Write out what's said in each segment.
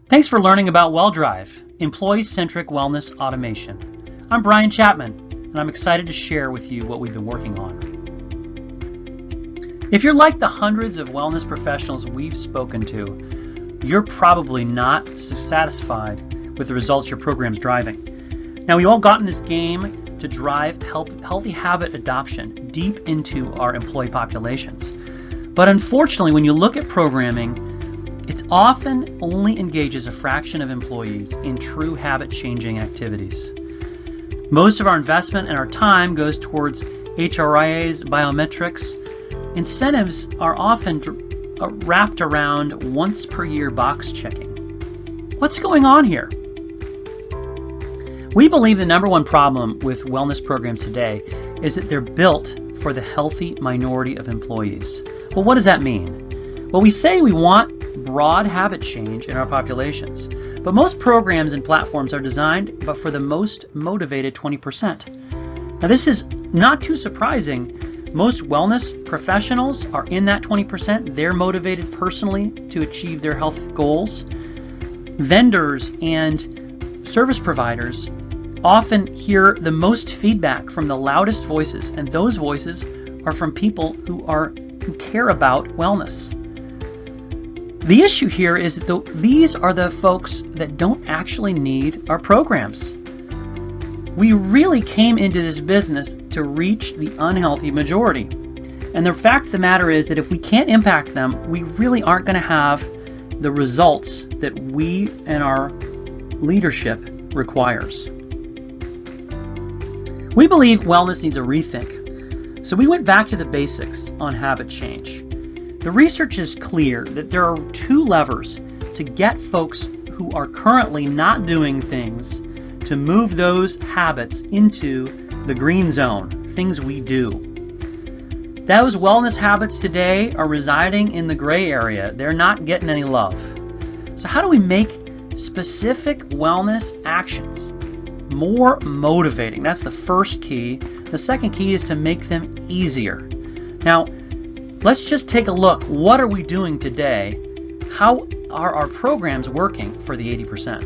Thanks for learning about Welldrive, employee-centric wellness automation. I'm Brian Chapman, and I'm excited to share with you what we've been working on. If you're like the hundreds of wellness professionals we've spoken to, you're probably not so satisfied with the results your program's driving. Now, we all got in this game to drive healthy habit adoption deep into our employee populations. But unfortunately, when you look at programming, it often only engages a fraction of employees in true habit-changing activities. Most of our investment and our time goes towards HRIAs, biometrics. Incentives are often wrapped around once per year box checking. What's going on here? We believe the number one problem with wellness programs today is that they're built for the healthy minority of employees. Well, what does that mean? Well, we say we want broad habit change in our populations, but most programs and platforms are designed but for the most motivated 20%. Now, this is not too surprising. Most wellness professionals are in that 20%. They're motivated personally to achieve their health goals. Vendors and service providers often hear the most feedback from the loudest voices, and those voices are from people who care about wellness. The issue here is that these are the folks that don't actually need our programs. We really came into this business to reach the unhealthy majority. And the fact of the matter is that if we can't impact them, we really aren't going to have the results that we and our leadership requires. We believe wellness needs a rethink. So we went back to the basics on habit change. The research is clear that there are two levers to get folks who are currently not doing things to move those habits into the green zone, things we do. Those wellness habits today are residing in the gray area. They're not getting any love. So how do we make specific wellness actions more motivating? That's the first key. The second key is to make them easier. Now, let's just take a look. What are we doing today? How are our programs working for the 80%?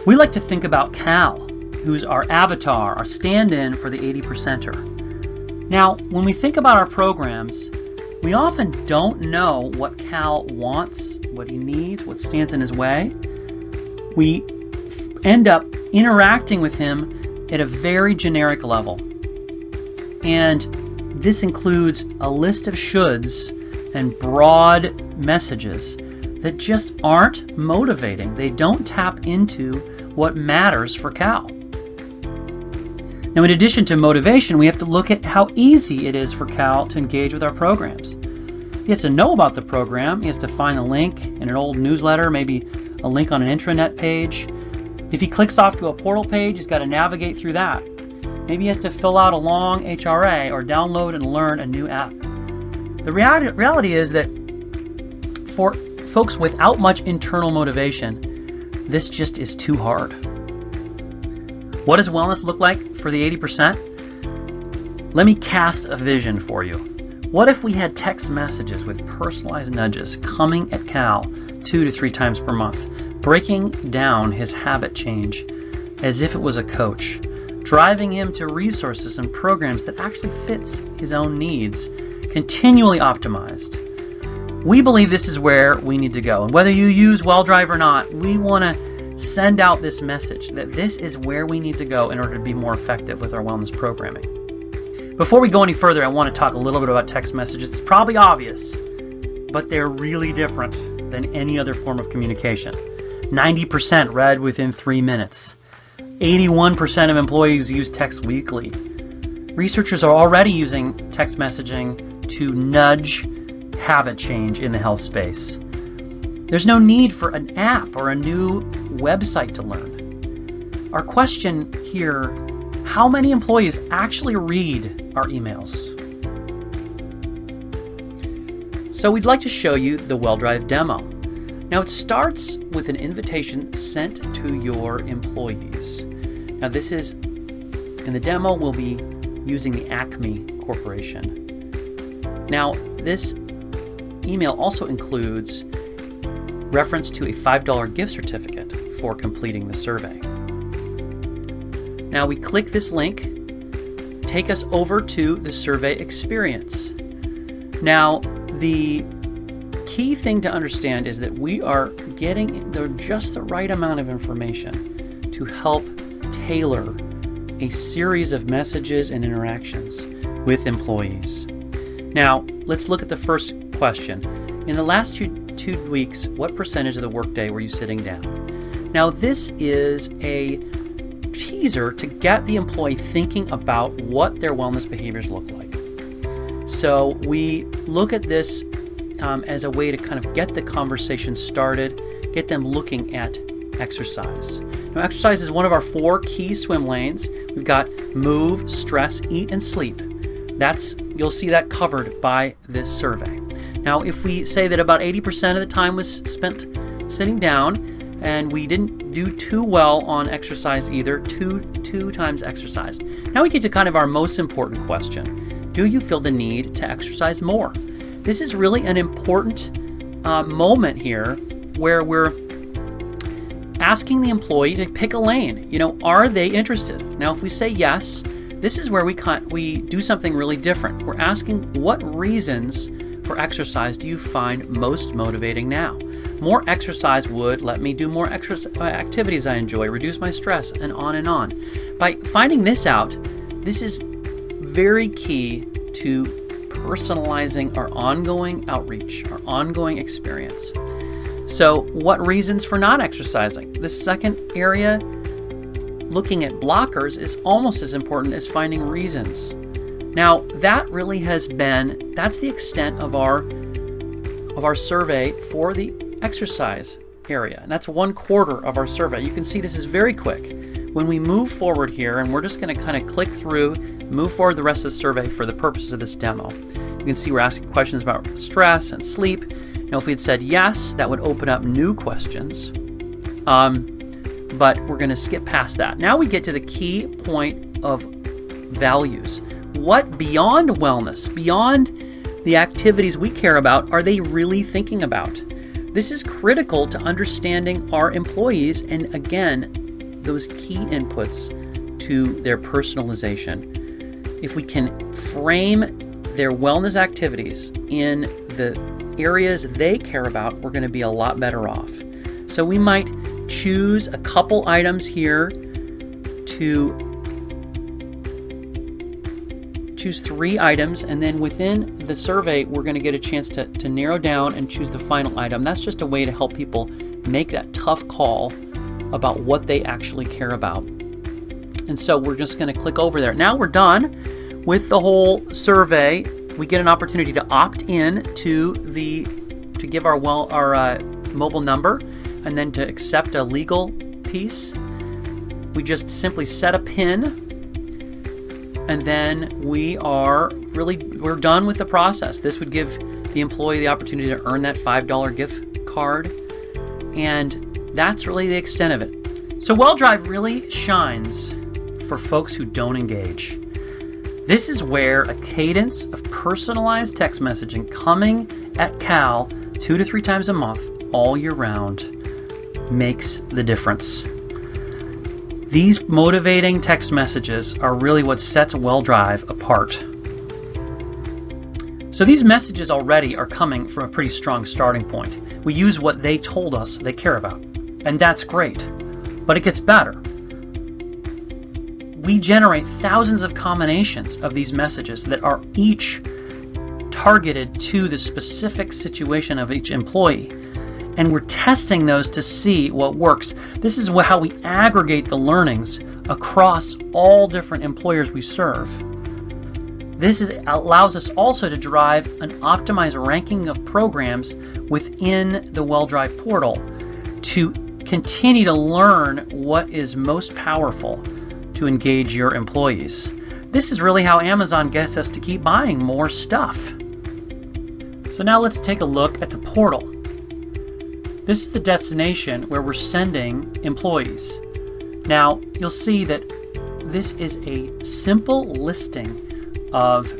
We like to think about Cal, who's our avatar, our stand-in for the 80%er. Now, when we think about our programs, we often don't know what Cal wants, what he needs, what stands in his way. We end up interacting with him at a very generic level. And this includes a list of shoulds and broad messages that just aren't motivating. They don't tap into what matters for Cal. Now, in addition to motivation, we have to look at how easy it is for Cal to engage with our programs. He has to know about the program. He has to find a link in an old newsletter, maybe a link on an intranet page. If he clicks off to a portal page, he's got to navigate through that. Maybe he has to fill out a long HRA or download and learn a new app. The reality is that for folks without much internal motivation, this just is too hard. What does wellness look like for the 80%? Let me cast a vision for you. What if we had text messages with personalized nudges coming at Cal 2 to 3 times per month, breaking down his habit change as if it was a coach, driving him to resources and programs that actually fits his own needs, continually optimized. We believe this is where we need to go. And whether you use Welldrive or not, we want to send out this message that this is where we need to go in order to be more effective with our wellness programming. Before we go any further, I want to talk a little bit about text messages. It's probably obvious, but they're really different than any other form of communication. 90% read within 3 minutes. 81% of employees use text weekly. Researchers are already using text messaging to nudge habit change in the health space. There's no need for an app or a new website to learn. Our question here, how many employees actually read our emails? So we'd like to show you the Welldrive demo. Now, it starts with an invitation sent to your employees. Now, this is, in the demo, we'll be using the Acme Corporation. Now, this email also includes reference to a $5 gift certificate for completing the survey. Now we click this link, take us over to the survey experience. Now, the key thing to understand is that we are getting just the right amount of information to help tailor a series of messages and interactions with employees. Now, let's look at the first question. In the last two weeks, what percentage of the workday were you sitting down? Now, this is a teaser to get the employee thinking about what their wellness behaviors look like. So we look at this as a way to kind of get the conversation started, get them looking at exercise. Now, exercise is one of our 4 key swim lanes. We've got move, stress, eat, and sleep. You'll see that covered by this survey. Now, if we say that about 80% of the time was spent sitting down, and we didn't do too well on exercise either, two times exercise. Now we get to kind of our most important question. Do you feel the need to exercise more? This is really an important moment here where we're asking the employee to pick a lane. Are they interested? Now, if we say yes, this is where we do something really different. We're asking, what reasons for exercise do you find most motivating now? More exercise would let me do more activities I enjoy, reduce my stress, and on and on. By finding this out, this is very key to personalizing our ongoing outreach, our ongoing experience. So, what reasons for not exercising? The second area, looking at blockers, is almost as important as finding reasons. Now, that really that's the extent of our survey for the exercise area. And that's 1/4 of our survey. You can see this is very quick. When we move forward here, and we're just going to kind of click through, move forward the rest of the survey for the purposes of this demo. You can see we're asking questions about stress and sleep. Now, if we had said yes, that would open up new questions. But we're going to skip past that. Now we get to the key point of values. What beyond wellness, beyond the activities we care about, are they really thinking about? This is critical to understanding our employees and, again, those key inputs to their personalization. If we can frame their wellness activities in the areas they care about, we're going to be a lot better off. So we might choose a couple items here to choose 3 items, and then within the survey, we're going to get a chance to narrow down and choose the final item. That's just a way to help people make that tough call about what they actually care about. And so we're just going to click over there. Now we're done with the whole survey. We get an opportunity to opt in to give our mobile number, and then to accept a legal piece. We just simply set a PIN, and then we're done with the process. This would give the employee the opportunity to earn that $5 gift card, and that's really the extent of it. So Welldrive really shines for folks who don't engage. This is where a cadence of personalized text messaging coming at Cal 2 to 3 times a month all year round makes the difference. These motivating text messages are really what sets Welldrive apart. So these messages already are coming from a pretty strong starting point. We use what they told us they care about, and that's great, but it gets better. We generate thousands of combinations of these messages that are each targeted to the specific situation of each employee. And we're testing those to see what works. This is how we aggregate the learnings across all different employers we serve. This allows us also to drive an optimized ranking of programs within the Welldrive portal to continue to learn what is most powerful to engage your employees. This is really how Amazon gets us to keep buying more stuff. So now let's take a look at the portal. This is the destination where we're sending employees. Now, you'll see that this is a simple listing of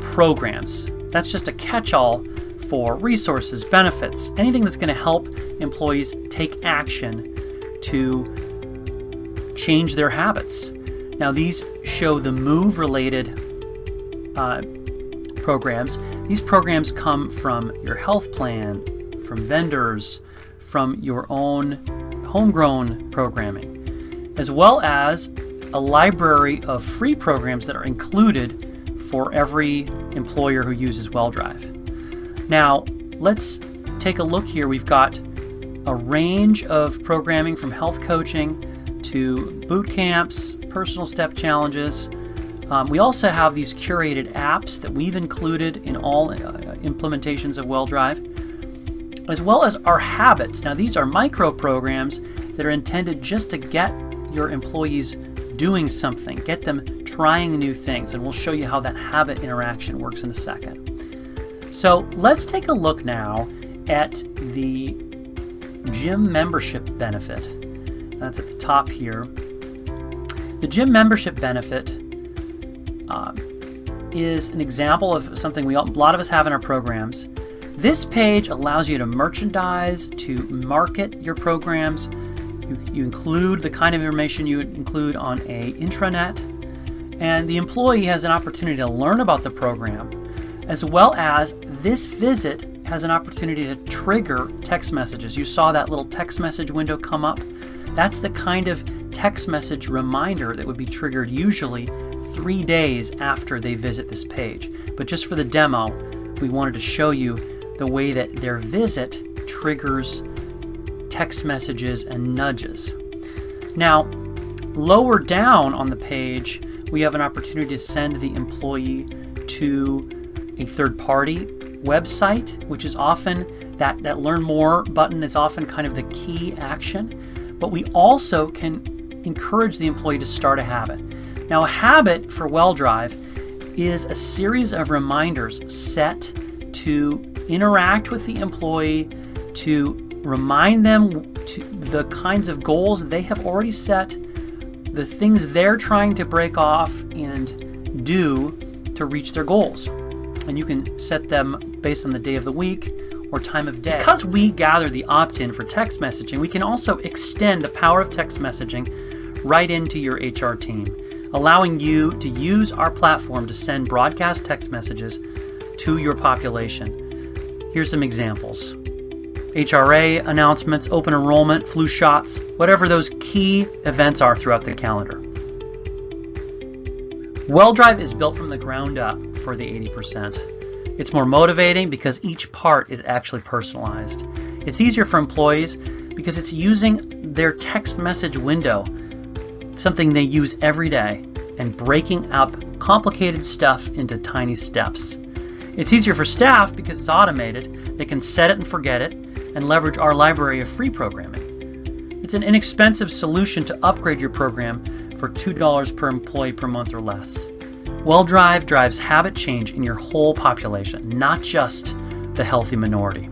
programs. That's just a catch-all for resources, benefits, anything that's going to help employees take action to change their habits. Now, these show the move-related programs. These programs come from your health plan, from vendors, from your own homegrown programming, as well as a library of free programs that are included for every employer who uses Welldrive. Now, let's take a look here. We've got a range of programming from health coaching to boot camps, personal step challenges. We also have these curated apps that we've included in all implementations of Welldrive, as well as our habits. Now, these are micro programs that are intended just to get your employees doing something, get them trying new things, and we'll show you how that habit interaction works in a second. So let's take a look now at the gym membership benefit. That's at the top here. The gym membership benefit is an example of something a lot of us have in our programs. This page allows you to merchandise, to market your programs. You include the kind of information you would include on a intranet, and the employee has an opportunity to learn about the program, as well as this visit has an opportunity to trigger text messages. You saw that little text message window come up. That's the kind of text message reminder that would be triggered usually 3 days after they visit this page. But just for the demo, we wanted to show you the way that their visit triggers text messages and nudges. Now, lower down on the page, we have an opportunity to send the employee to a third-party website, which is often that Learn More button is often kind of the key action. But we also can encourage the employee to start a habit. Now, a habit for Welldrive is a series of reminders set to interact with the employee, to remind them to the kinds of goals they have already set, the things they're trying to break off and do to reach their goals. And you can set them based on the day of the week or time of day. Because we gather the opt-in for text messaging, we can also extend the power of text messaging right into your HR team, allowing you to use our platform to send broadcast text messages to your population. Here's some examples. HRA announcements, open enrollment, flu shots, whatever those key events are throughout the calendar. Welldrive is built from the ground up for the 80%. It's more motivating because each part is actually personalized. It's easier for employees because it's using their text message window, something they use every day, and breaking up complicated stuff into tiny steps. It's easier for staff because it's automated. They can set it and forget it and leverage our library of free programming. It's an inexpensive solution to upgrade your program for $2 per employee per month or less. Welldrive drives habit change in your whole population, not just the healthy minority.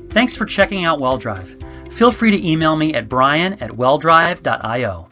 Thanks for checking out Welldrive. Feel free to email me at brian@welldrive.io.